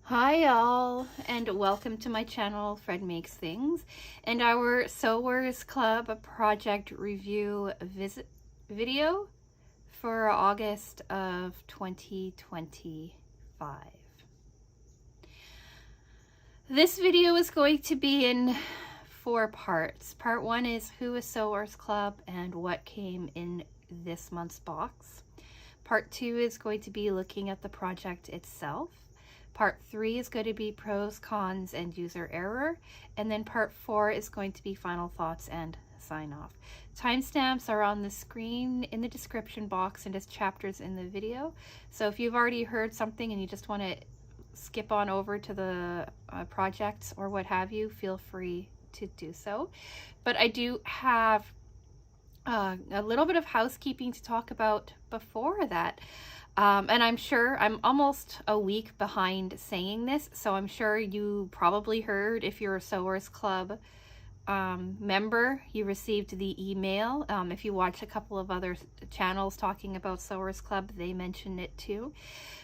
Hi y'all, and welcome to my channel, Fred Makes Things, and our Sewers Club project review video for August of 2025. This video is going to be in 4 parts. Part 1 is who is Sewers Club and what came in this month's box. Part 2 is going to be looking at the project itself. Part 3 is going to be pros, cons, and user error. And then part 4 is going to be final thoughts and sign off. Timestamps are on the screen in the description box and as chapters in the video. So if you've already heard something and you just want to skip on over to the projects or what have you, feel free to do so. But I do have a little bit of housekeeping to talk about before that. And I'm sure I'm almost a week behind saying this, so I'm sure you probably heard, if you're a Sewers Club member, you received the email. If you watch a couple of other channels talking about Sewers Club, they mention it too.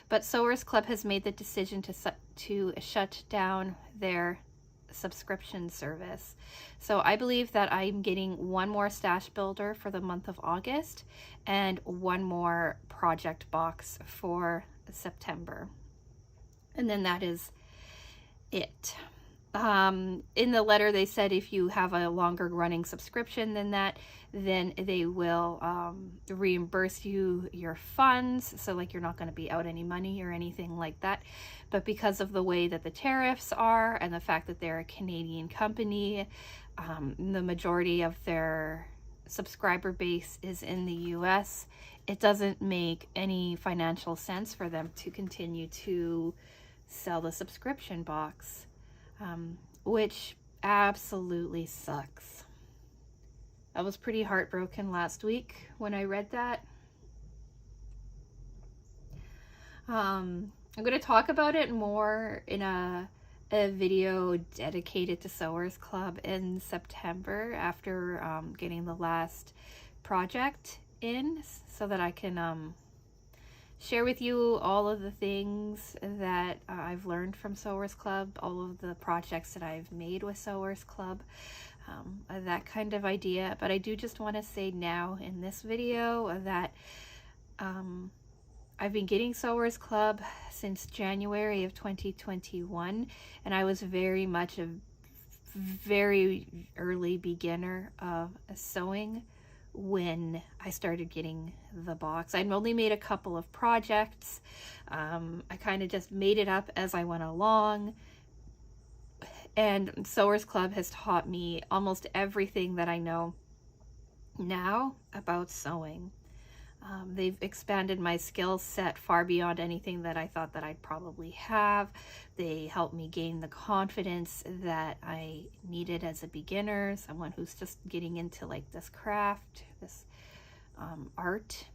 But Sewers Club has made the decision to shut down their subscription service. So I believe that I'm getting one more stash builder for the month of August and one more project box for September. And then that is it. In the letter they said if you have a longer running subscription than that, then they will reimburse you your funds, so like you're not going to be out any money or anything like that. But because of the way that the tariffs are and the fact that they're a Canadian company, the majority of their subscriber base is in the US, it doesn't make any financial sense for them to continue to sell the subscription box. Which absolutely sucks. I was pretty heartbroken last week when I read that. I'm going to talk about it more in a video dedicated to Sewers Club in September after getting the last project in, so that I can share with you all of the things that I've learned from Sewers Club, all of the projects that I've made with Sewers Club, that kind of idea. But I do just want to say now in this video that I've been getting Sewers Club since January of 2021, and I was very much a very early beginner of sewing when I started getting the box. I'd only made a couple of projects. I kind of just made it up as I went along. And Sewers Club has taught me almost everything that I know now about sewing. They've expanded my skill set far beyond anything that I thought that I'd probably have. They helped me gain the confidence that I needed as a beginner, someone who's just getting into like this craft, this art.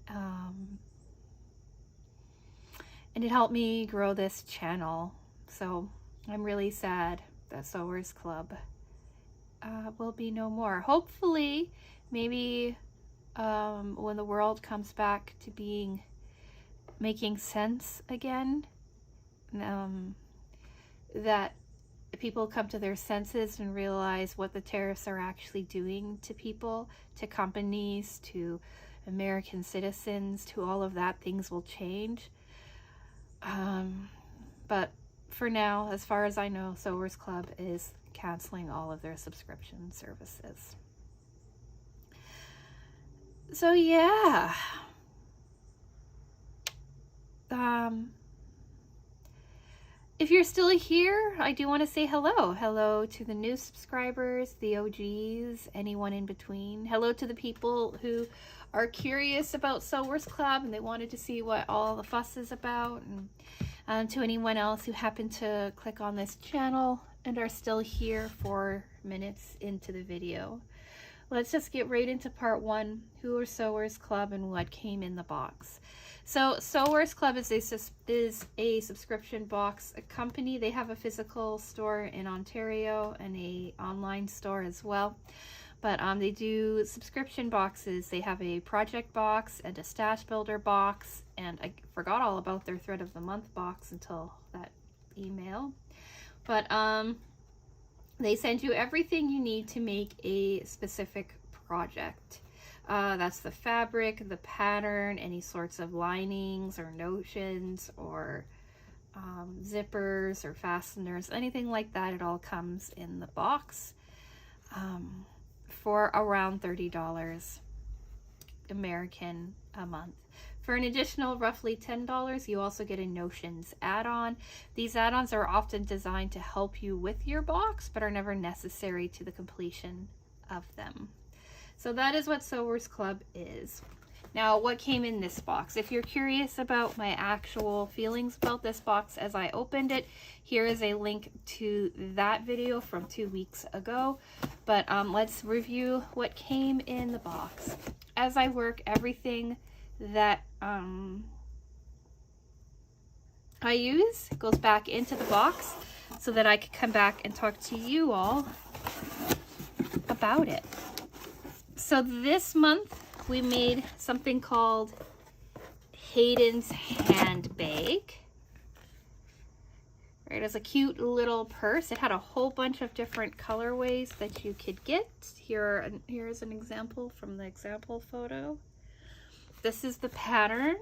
And it helped me grow this channel. So I'm really sad that Sewers Club will be no more. Hopefully, maybe when the world comes back to making sense again, that people come to their senses and realize what the tariffs are actually doing to people, to companies, to American citizens, to all of that, things will change. But for now, as far as I know, Sewers Club is canceling all of their subscription services. So yeah, if you're still here, I do want to say hello. Hello to the new subscribers, the OGs, anyone in between. Hello to the people who are curious about Sewers Club and they wanted to see what all the fuss is about. And to anyone else who happened to click on this channel and are still here 4 minutes into the video. Let's just get right into part 1, who are Sewers Club and what came in the box. So Sewers Club is a subscription box company. They have a physical store in Ontario and a online store as well. But they do subscription boxes. They have a project box and a stash builder box, and I forgot all about their thread of the month box until that email. But they send you everything you need to make a specific project. That's the fabric, the pattern, any sorts of linings or notions or zippers or fasteners, anything like that. It all comes in the box for around $30 American a month. For an additional roughly $10, you also get a Notions add-on. These add-ons are often designed to help you with your box, but are never necessary to the completion of them. So that is what Sewers Club is. Now, what came in this box? If you're curious about my actual feelings about this box as I opened it, here is a link to that video from 2 weeks ago. But let's review what came in the box. As I work, everything that I use goes back into the box so that I can come back and talk to you all about it. So this month we made something called Hayden's Handbag. Right, it's a cute little purse. It had a whole bunch of different colorways that you could get. Here's an example from the example photo. This is the pattern.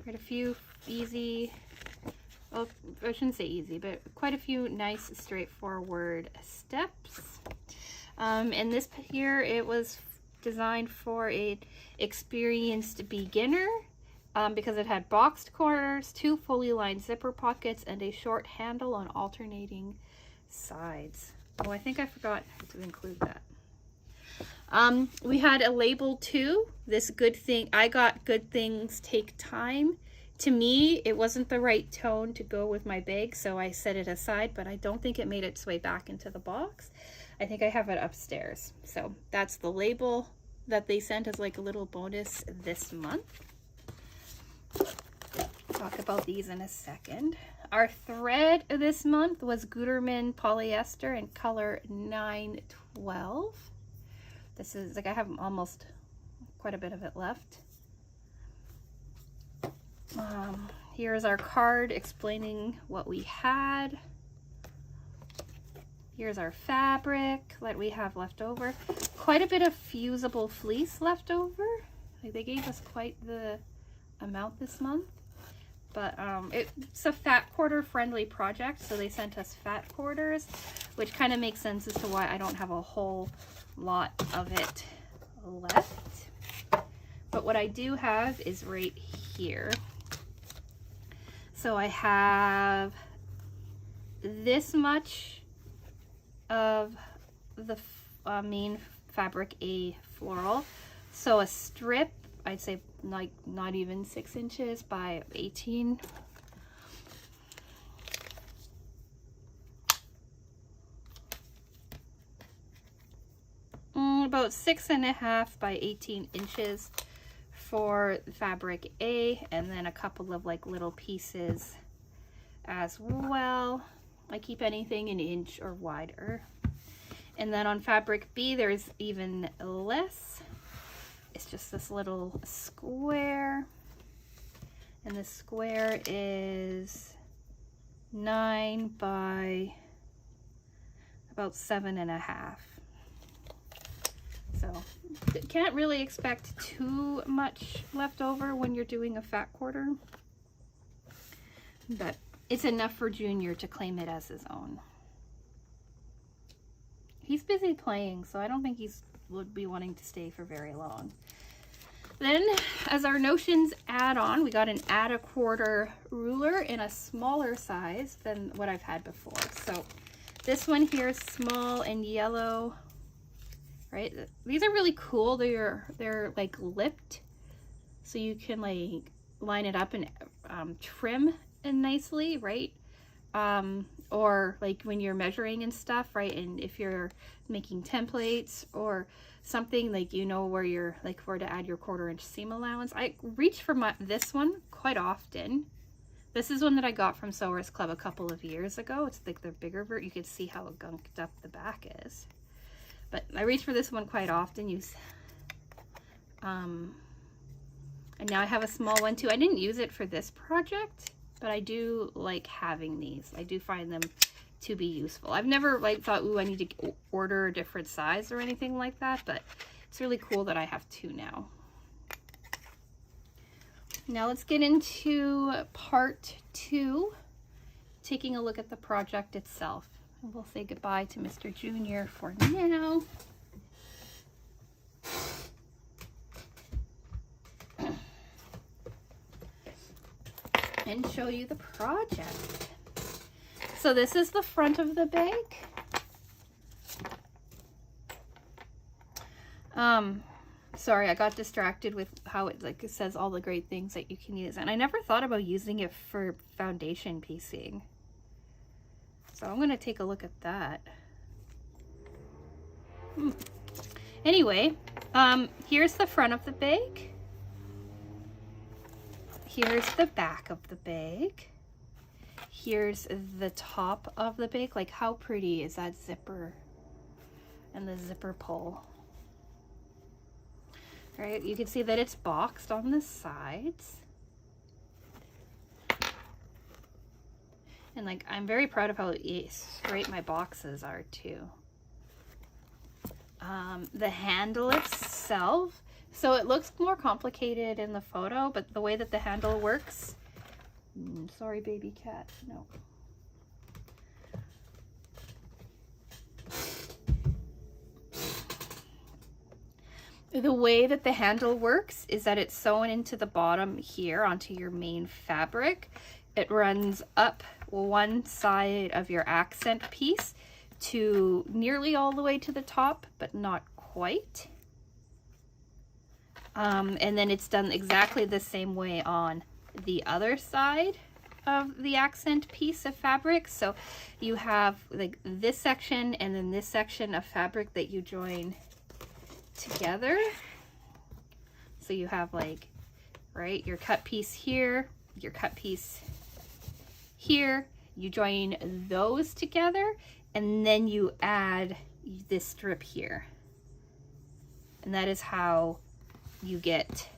Right, a few easy, well, I shouldn't say easy, but quite a few nice straightforward steps. And this here, it was designed for an experienced beginner because it had boxed corners, 2 fully lined zipper pockets, and a short handle on alternating sides. Oh, I think I forgot to include that. We had a label too. This good thing, I got good things take time. To me, it wasn't the right tone to go with my bag, so I set it aside, but I don't think it made its way back into the box. I think I have it upstairs. So that's the label that they sent as like a little bonus this month. Talk about these in a second. Our thread this month was Gutermann polyester in color 912. This is like, I have almost quite a bit of it left. Here's our card explaining what we had. Here's our fabric that we have left over. Quite a bit of fusible fleece left over. Like, they gave us quite the amount this month. But it's a fat quarter friendly project, so they sent us fat quarters, which kind of makes sense as to why I don't have a whole lot of it left. But what I do have is right here. So I have this much of the main fabric, a floral. So a strip, I'd say like not even 6 inches by 18. About 6.5 by 18 inches for fabric A, and then a couple of like little pieces as well. I keep anything an inch or wider. And then on fabric B, there's even less. It's just this little square, and the square is 9 by about 7.5. So can't really expect too much left over when you're doing a fat quarter, but it's enough for Junior to claim it as his own. He's busy playing, so I don't think he's would be wanting to stay for very long. Then, as our Notions add-on, we got an add a quarter ruler in a smaller size than what I've had before. So this one here is small and yellow, right? These are really cool. They're like lipped, so you can like line it up and trim it nicely, right? Or like when you're measuring and stuff, right? And if you're making templates or something, like, you know, where you're like where to add your 1/4 inch seam allowance. I reach for this one quite often. This is one that I got from Sewers Club a couple of years ago. It's like the bigger version. You can see how gunked up the back is. but I reach for this one quite often. And now I have a small one too. I didn't use it for this project, but I do like having these. I do find them to be useful. I've never like thought, ooh, I need to order a different size or anything like that, but it's really cool that I have two now. Now let's get into part 2, taking a look at the project itself. And we'll say goodbye to Mr. Junior for now. And show you the project. So this is the front of the bag. Sorry, I got distracted with how it says all the great things that you can use, and I never thought about using it for foundation piecing. So I'm gonna take a look at that. Anyway, here's the front of the bag. Here's the back of the bag. Here's the top of the bag. Like, how pretty is that zipper and the zipper pull? Right, you can see that it's boxed on the sides. And like, I'm very proud of how straight my boxes are too. The handle itself, so it looks more complicated in the photo, but the way that the handle works, sorry baby cat, no. The way that the handle works is that it's sewn into the bottom here onto your main fabric. It runs up one side of your accent piece to nearly all the way to the top, but not quite. And then it's done exactly the same way on the other side of the accent piece of fabric. So you have like this section and then this section of fabric that you join together. So you have like, right, your cut piece here, your cut piece here, you join those together, and then you add this strip here. And that is how you get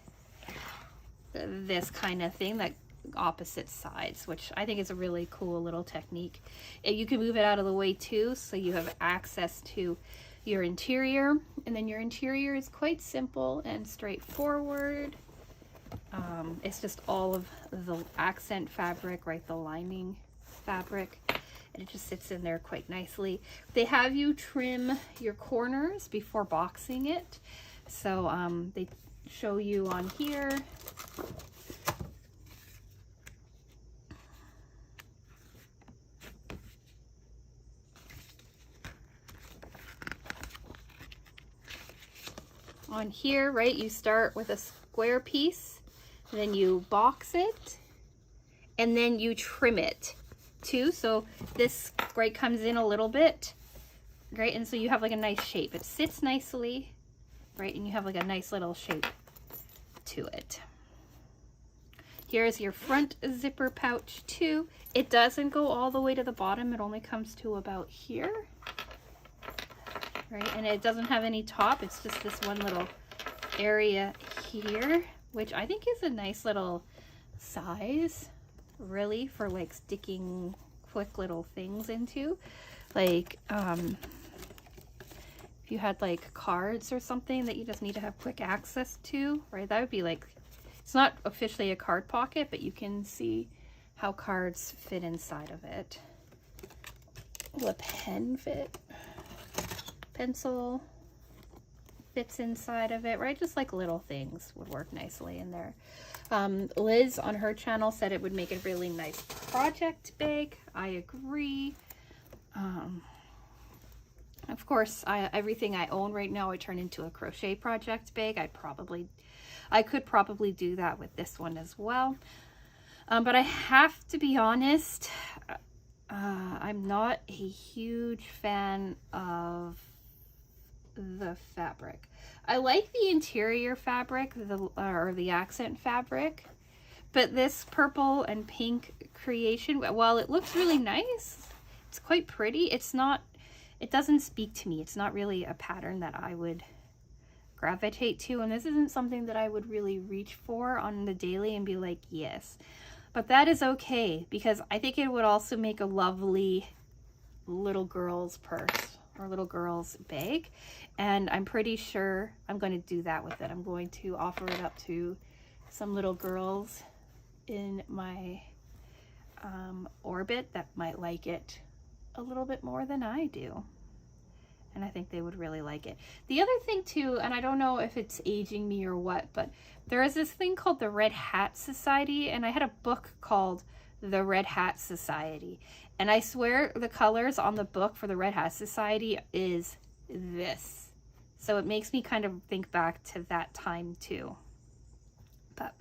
this kind of thing, that opposite sides, which I think is a really cool little technique. And you can move it out of the way too, so you have access to your interior, and then your interior is quite simple and straightforward. It's just all of the accent fabric, right, the lining fabric, and it just sits in there quite nicely. They have you trim your corners before boxing it, so they show you on here. On here, right, you start with a square piece, then you box it, and then you trim it too. So this, right, comes in a little bit, right, and so you have like a nice shape. It sits nicely, right, and you have like a nice little shape to it. Here's your front zipper pouch too. It doesn't go all the way to the bottom. It only comes to about here. Right, and it doesn't have any top. It's just this one little area here, which I think is a nice little size, really, for like sticking quick little things into. Like, if you had like cards or something that you just need to have quick access to, right? That would be like, it's not officially a card pocket, but you can see how cards fit inside of it. Will a pen fit? Pencil fits inside of it, right? Just like little things would work nicely in there. Liz on her channel said it would make a really nice project bag. I agree. Of course, everything I own right now I turn into a crochet project bag. I could probably do that with this one as well. But I have to be honest, I'm not a huge fan of the fabric. I like the interior fabric, or the accent fabric, but this purple and pink creation, while it looks really nice, it's quite pretty, it's not it doesn't speak to me. It's not really a pattern that I would gravitate to, and this isn't something that I would really reach for on the daily and be like, yes. But that is okay, because I think it would also make a lovely little girl's purse or little girl's bag, and I'm pretty sure I'm going to do that with it. I'm going to offer it up to some little girls in my orbit that might like it a little bit more than I do. And I think they would really like it. The other thing too, and I don't know if it's aging me or what, but there is this thing called the Red Hat Society, and I had a book called The Red Hat Society. And I swear the colors on the book for the Red Hat Society is this. So it makes me kind of think back to that time too. But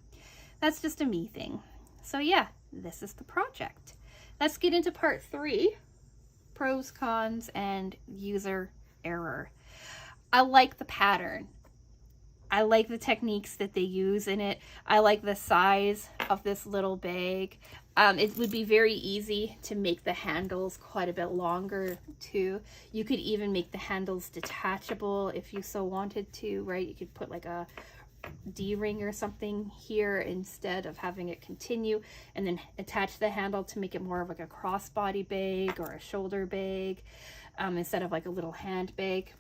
that's just a me thing. So yeah, this is the project. Let's get into part 3. Pros, cons, and user error. I like the pattern. I like the techniques that they use in it. I like the size of this little bag. It would be very easy to make the handles quite a bit longer too. You could even make the handles detachable if you so wanted to, right? You could put like a D-ring or something here instead of having it continue, and then attach the handle to make it more of like a crossbody bag or a shoulder bag, instead of like a little handbag.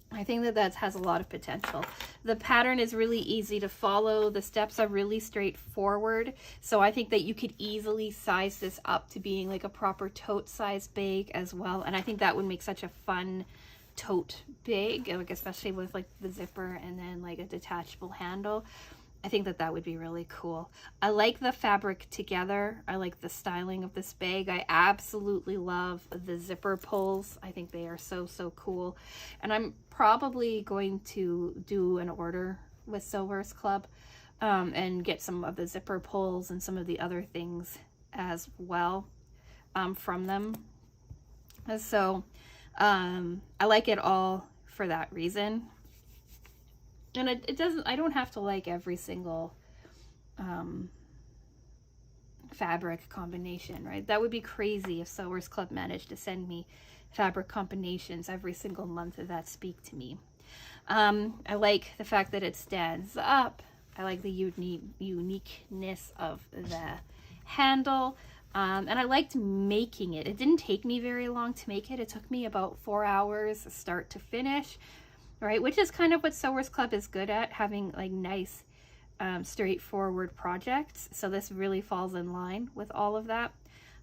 I think that has a lot of potential. The pattern is really easy to follow. The steps are really straightforward. So I think that you could easily size this up to being like a proper tote size bag as well. And I think that would make such a fun tote bag, like especially with like the zipper and then like a detachable handle. I think that would be really cool. I like the fabric together. I like the styling of this bag. I absolutely love the zipper pulls. I think they are so cool. And I'm probably going to do an order with Sewers Club and get some of the zipper pulls and some of the other things as well from them. So I like it all for that reason. And I don't have to like every single fabric combination, right? That would be crazy if Sewers Club managed to send me fabric combinations every single month that speak to me. I like the fact that it stands up. I like the uniqueness of the handle. And I liked making it. It didn't take me very long to make it. It took me about 4 hours start to finish, right? Which is kind of what Sewers Club is good at, having like nice, straightforward projects. So this really falls in line with all of that.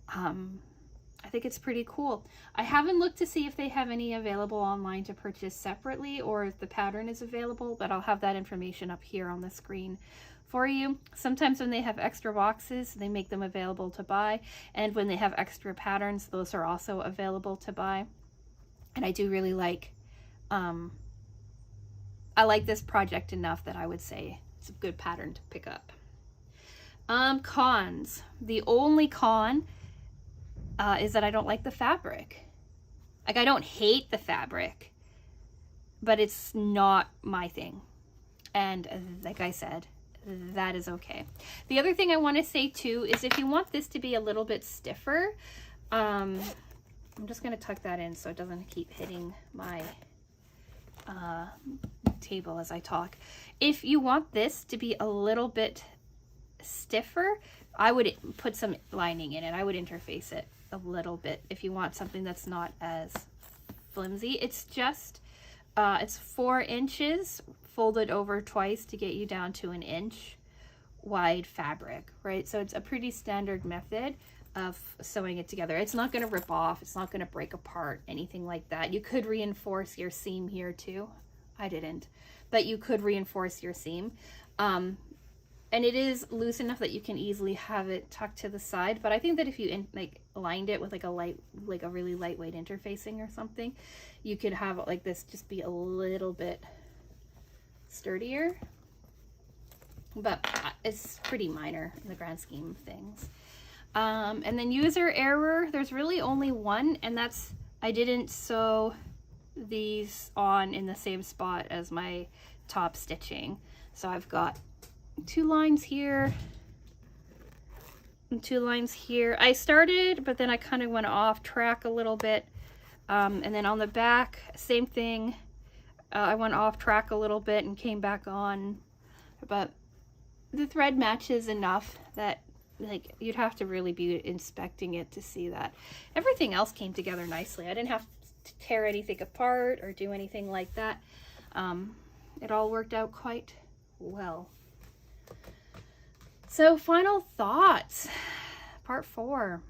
I think it's pretty cool. I haven't looked to see if they have any available online to purchase separately or if the pattern is available, but I'll have that information up here on the screen for you. Sometimes when they have extra boxes, they make them available to buy. And when they have extra patterns, those are also available to buy. And I do really like, I like this project enough that I would say it's a good pattern to pick up. Cons. The only con is that I don't like the fabric. Like, I don't hate the fabric, but it's not my thing. And like I said, that is okay. The other thing I want to say too is if you want this to be a little bit stiffer, I'm just going to tuck that in so it doesn't keep hitting my table as I talk. If you want this to be a little bit stiffer, I would put some lining in it. I would interface it a little bit if you want something that's not as flimsy. It's just it's 4 inches folded over twice to get you down to 1 inch wide fabric, right? So it's a pretty standard method of sewing it together. It's not going to rip off. It's not going to break apart, anything like that. You could reinforce your seam here too. I didn't, but you could reinforce your seam. And it is loose enough that you can easily have it tucked to the side. But I think that if you lined it with like a really lightweight interfacing or something, you could have it like this, just be a little bit sturdier. But it's pretty minor in the grand scheme of things. And then user error, there's really only one, and that's I didn't sew these on in the same spot as my top stitching. So I've got 2 lines here and 2 lines here. I started, but then I kind of went off track a little bit And then on the back, same thing. I went off track a little bit and came back on, but the thread matches enough that like you'd have to really be inspecting it to see that. Everything else came together nicely. I didn't have to tear anything apart or do anything like that. It all worked out quite well. So final thoughts, part 4.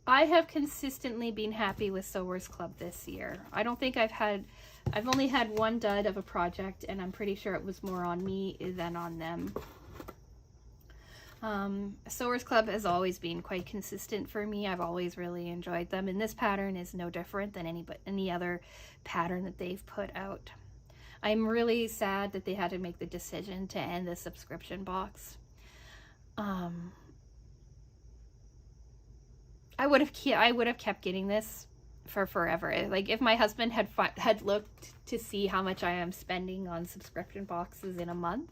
I have consistently been happy with Sewers Club this year. I don't think I've only had one dud of a project, and I'm pretty sure it was more on me than on them. Sewers Club has always been quite consistent for me. I've always really enjoyed them, and this pattern is no different than any other pattern that they've put out. I'm really sad that they had to make the decision to end the subscription box. I would have kept getting this for forever. Like if my husband had looked to see how much I am spending on subscription boxes in a month,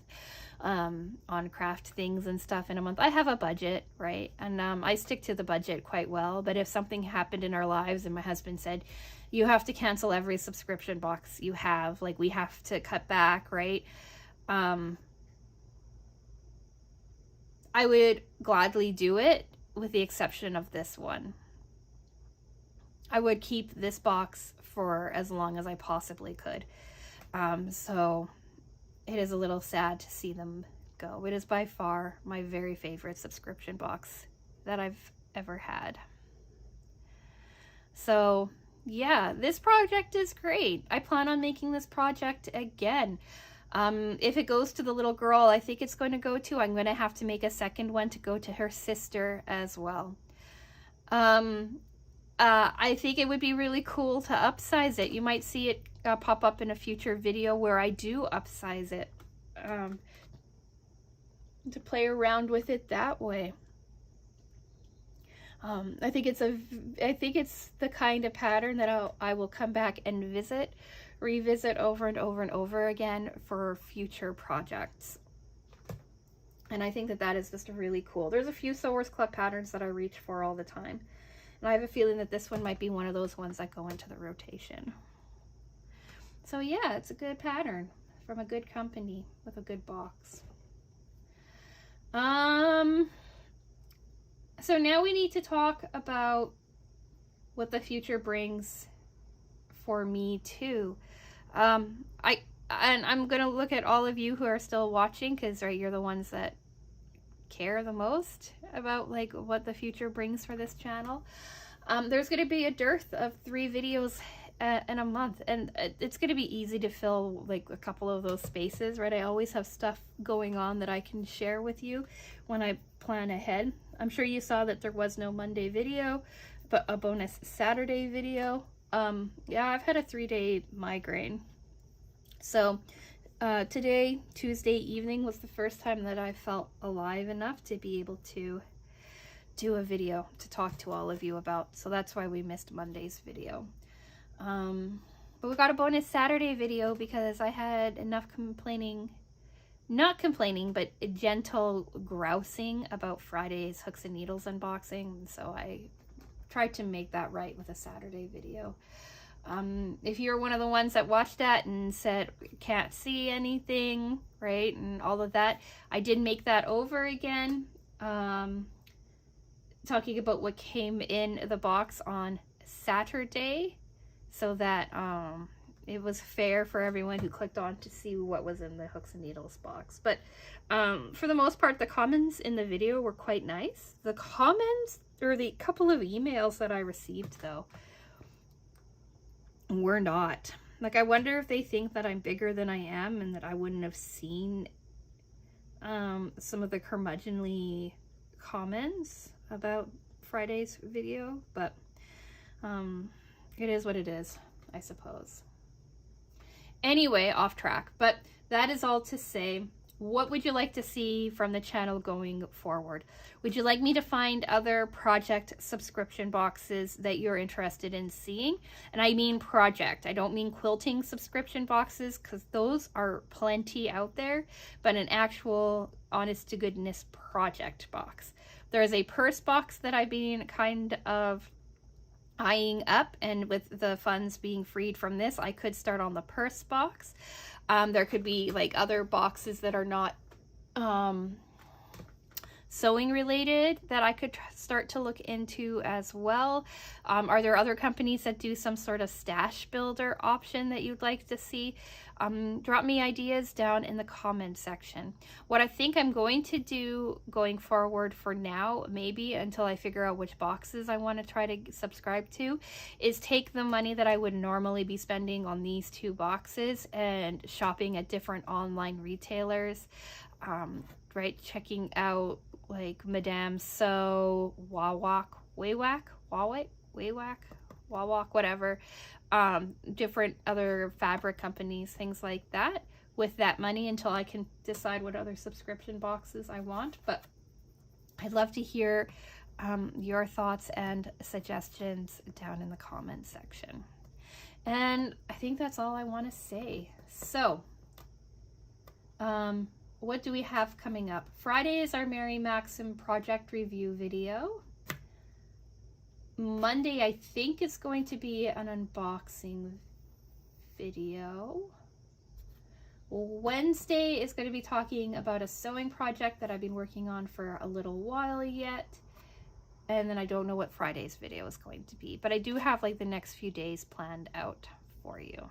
on craft things and stuff in a month. I have a budget, right? And I stick to the budget quite well. But if something happened in our lives and my husband said, you have to cancel every subscription box you have, like we have to cut back, right? I would gladly do it, with the exception of this one. I would keep this box for as long as I possibly could. So it is a little sad to see them go. It is by far my very favorite subscription box that I've ever had. So yeah, this project is great. I plan on making this project again. If it goes to the little girl, I think it's going to go to, I'm going to have to make a second one to go to her sister as well. I think it would be really cool to upsize it. You might see it pop up in a future video where I do upsize it, to play around with it that way. I think it's the kind of pattern that I will come back and revisit over and over and over again for future projects. And I think that is just really cool. There's a few Sewers Club patterns that I reach for all the time. And I have a feeling that this one might be one of those ones that go into the rotation. So yeah, it's a good pattern from a good company with a good box. So now we need to talk about what the future brings for me too. I'm gonna look at all of you who are still watching, because right, you're the ones that care the most about like what the future brings for this channel. There's gonna be a dearth of 3 videos in a month, and it's gonna be easy to fill like a couple of those spaces, right? I always have stuff going on that I can share with you when I plan ahead. I'm sure you saw that there was no Monday video, but a bonus Saturday video. Yeah, I've had a 3-day migraine. So today, Tuesday evening, was the first time that I felt alive enough to be able to do a video to talk to all of you about. So that's why we missed Monday's video. But we got a bonus Saturday video because I had enough not complaining, but gentle grousing about Friday's Hooks and Needles unboxing. So I tried to make that right with a Saturday video. If you're one of the ones that watched that and said can't see anything, right, and all of that, I did make that over again, talking about what came in the box on Saturday, so that it was fair for everyone who clicked on to see what was in the Hooks and Needles box. But for the most part, the comments in the video were quite nice. The comments, or the couple of emails that I received though, were not. Like, I wonder if they think that I'm bigger than I am and that I wouldn't have seen some of the curmudgeonly comments about Friday's video, but it is what it is, I suppose. Anyway, off track, but that is all to say, what would you like to see from the channel going forward? Would you like me to find other project subscription boxes that you're interested in seeing? And I mean project. I don't mean quilting subscription boxes, because those are plenty out there, but an actual honest to goodness project box. There is a purse box that I've been kind of eyeing up, and with the funds being freed from this, I could start on the purse box. There could be like other boxes that are not sewing related that I could start to look into as well. Are there other companies that do some sort of stash builder option that you'd like to see? Drop me ideas down in the comment section. What I think I'm going to do going forward for now, maybe until I figure out which boxes I want to try to subscribe to, is take the money that I would normally be spending on these 2 boxes and shopping at different online retailers, right? Checking out like Madame Sew, Wawak, whatever, different other fabric companies, things like that, with that money until I can decide what other subscription boxes I want. But I'd love to hear your thoughts and suggestions down in the comment section. And I think that's all I want to say. So, what do we have coming up? Friday is our Mary Maxim project review video. Monday, I think, is going to be an unboxing video. Wednesday is going to be talking about a sewing project that I've been working on for a little while yet. And then I don't know what Friday's video is going to be, but I do have like the next few days planned out for you.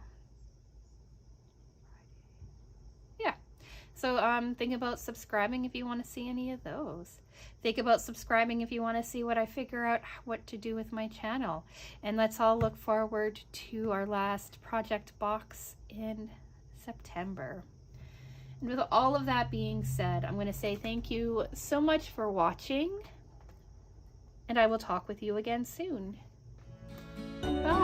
So think about subscribing if you want to see any of those. Think about subscribing if you want to see what I figure out what to do with my channel. And let's all look forward to our last project box in September. And with all of that being said, I'm going to say thank you so much for watching. And I will talk with you again soon. Bye.